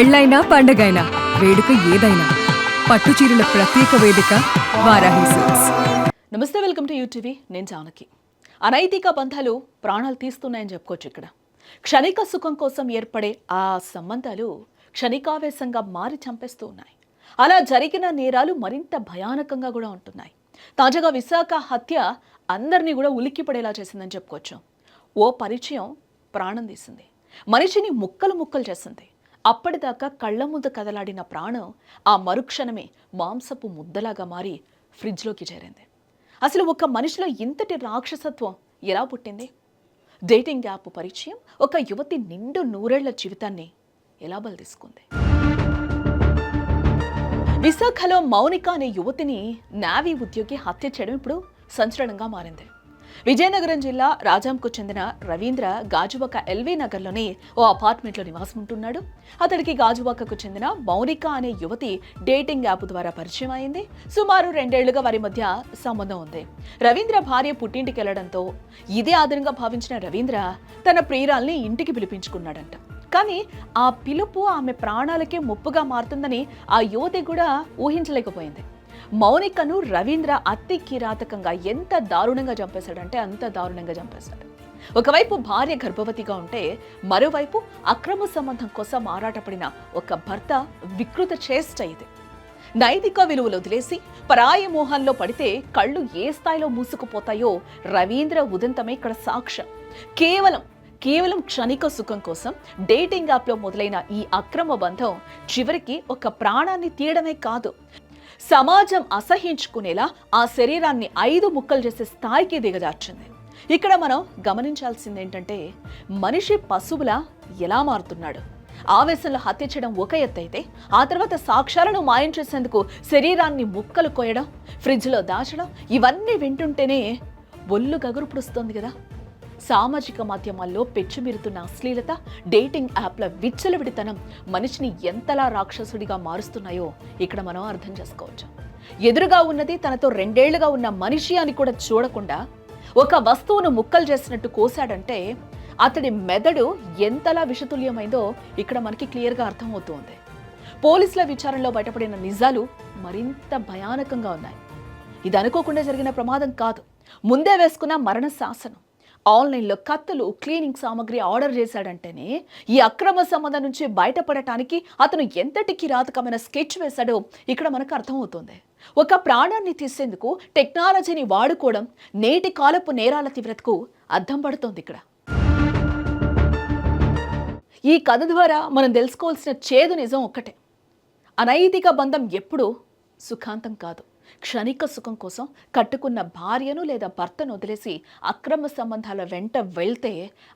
పెళ్ళైనా పండగైనా వేడుక ఏదైనా పట్టుచీరల ప్రత్యేక వేదిక వారాహి సిల్క్స్. నమస్తే, వెల్కమ్ టు యూటీవీ. నేను జానకి. అనైతిక బంధాలు ప్రాణాలు తీస్తున్నాయని చెప్పుకోవచ్చు. ఇక్కడ క్షణిక సుఖం కోసం ఏర్పడే ఆ సంబంధాలు క్షణికావేశంగా మారి చంపేస్తూ ఉన్నాయి. అలా జరిగిన నేరాలు మరింత భయానకంగా కూడా ఉంటున్నాయి. తాజాగా విశాఖ హత్య అందరినీ కూడా ఉలిక్కిపడేలా చేసిందని చెప్పుకోవచ్చు. ఓ పరిచయం ప్రాణం తీసింది, మనిషిని ముక్కలు ముక్కలు చేసింది. అప్పటిదాకా కళ్ళ ముందు కదలాడిన ప్రాణం ఆ మరుక్షణమే మాంసపు ముద్దలాగా మారి ఫ్రిడ్జ్లోకి చేరింది. అసలు ఒక మనిషిలో ఇంతటి రాక్షసత్వం ఎలా పుట్టింది? డేటింగ్ యాప్ పరిచయం ఒక యువతి నిండు నూరేళ్ల జీవితాన్ని ఎలా బలి తీసుకుంది? విశాఖలో మౌనిక అనే యువతిని నావీ ఉద్యోగి హత్య చేయడం ఇప్పుడు సంచలనంగా మారింది. విజయనగరం జిల్లా రాజాంకు చెందిన రవీంద్ర గాజువాక ఎల్వీ నగర్లోని ఓ అపార్ట్మెంట్లో నివాసం ఉంటున్నాడు. అతడికి గాజువాకకు చెందిన మౌనిక అనే యువతి డేటింగ్ యాప్ ద్వారా పరిచయం అయింది. సుమారు 2 ఏళ్లుగా వారి మధ్య సంబంధం ఉంది. రవీంద్ర భార్య పుట్టింటికి వెళ్లడంతో ఇదే ఆధారంగా భావించిన రవీంద్ర తన ప్రియురాల్ని ఇంటికి పిలిపించుకున్నాడంట. కానీ ఆ పిలుపు ఆమె ప్రాణాలకే ముప్పుగా మారుతుందని ఆ యువతి కూడా ఊహించలేకపోయింది. మౌనికను రవీంద్ర అతి కిరాతకంగా ఎంత దారుణంగా చంపేశాడంటే అంత దారుణంగా చంపేశాడు. ఒకవైపు భార్య గర్భవతిగా ఉంటే మరోవైపు అక్రమ సంబంధం కోసం ఆరాటపడిన ఒక భర్త వికృత చేష్ట ఇది. నైతిక విలువలు వదిలేసి పరాయి మోహంలో పడితే కళ్ళు ఏ స్థాయిలో మూసుకుపోతాయో రవీంద్ర ఉదంతమే ఇక్కడ సాక్ష్యం. కేవలం క్షణిక సుఖం కోసం డేటింగ్ యాప్లో మొదలైన ఈ అక్రమ బంధం చివరికి ఒక ప్రాణాన్ని తీయడమే కాదు, సమాజం అసహించుకునేలా ఆ శరీరాన్ని 5 ముక్కలు చేసే స్థాయికి దిగజార్చింది. ఇక్కడ మనం గమనించాల్సింది ఏంటంటే, మనిషి పశువులా ఎలా మారుతున్నాడు. ఆవేశంలో హత్య చేయడం ఒక ఎత్తు అయితే, ఆ తర్వాత సాక్ష్యాలను మాయం చేసేందుకు శరీరాన్ని ముక్కలు కోయడం, ఫ్రిడ్జ్లో దాచడం, ఇవన్నీ వింటుంటేనే ఒళ్ళు గగురు పుడుస్తుంది కదా. సామాజిక మాధ్యమాల్లో పెచ్చుమిరుతున్న అశ్లీలత, డేటింగ్ యాప్ల విచ్చలవిడితనం మనిషిని ఎంతలా రాక్షసుడిగా మారుస్తున్నాయో ఇక్కడ మనం అర్థం చేసుకోవచ్చు. ఎదురుగా ఉన్నది తనతో 2 ఏళ్లుగా ఉన్న మనిషి అని కూడా చూడకుండా ఒక వస్తువును ముక్కలు చేసినట్టు కోశాడంటే అతడి మెదడు ఎంతలా విషతుల్యమైందో ఇక్కడ మనకి క్లియర్గా అర్థమవుతుంది. పోలీసుల విచారణలో బయటపడిన నిజాలు మరింత భయానకంగా ఉన్నాయి. ఇది అనుకోకుండా జరిగిన ప్రమాదం కాదు, ముందే వేసుకున్న మరణ శాసనం. ఆన్లైన్లో కత్తులు, క్లీనింగ్ సామాగ్రి ఆర్డర్ చేశాడంటేనే ఈ అక్రమ సంబంధం నుంచి బయటపడటానికి అతను ఎంతటి కిరాతకమైన స్కెచ్ వేశాడో ఇక్కడ మనకు అర్థమవుతుంది. ఒక ప్రాణాన్ని తీసేందుకు టెక్నాలజీని వాడుకోవడం నేటి కాలపు నేరాల తీవ్రతకు అద్దం పడుతోంది. ఇక్కడ ఈ కథ ద్వారా మనం తెలుసుకోవాల్సిన చేదు నిజం ఒక్కటే: అనైతిక బంధం ఎప్పుడూ సుఖాంతం కాదు. క్షణిక సుఖం కోసం కట్టుకున్న భార్యను లేదా భర్తను వదిలేసి అక్రమ సంబంధాల వెంట వెళ్తే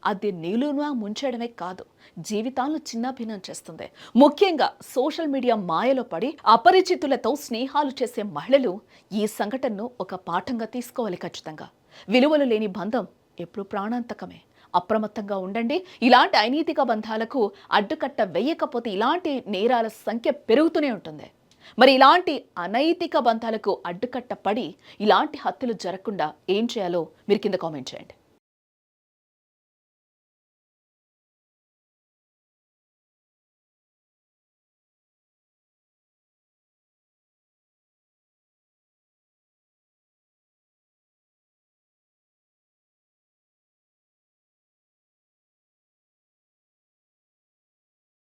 అది నిలువునా ముంచడమే కాదు, జీవితాలను చిన్నాభిన్నం చేస్తుంది. ముఖ్యంగా సోషల్ మీడియా మాయలో పడి అపరిచితులతో స్నేహాలు చేసే మహిళలు ఈ సంఘటనను ఒక పాఠంగా తీసుకోవాలి. ఖచ్చితంగా విలువలు లేని బంధం ఎప్పుడు ప్రాణాంతకమే. అప్రమత్తంగా ఉండండి. ఇలాంటి అనైతిక బంధాలకు అడ్డుకట్ట వేయకపోతే ఇలాంటి నేరాల సంఖ్య పెరుగుతూనే ఉంటుంది. మరి ఇలాంటి అనైతిక బంధాలకు అడ్డుకట్ట పడి ఇలాంటి హత్యలు జరగకుండా ఏం చేయాలో మీరు కింద కామెంట్ చేయండి.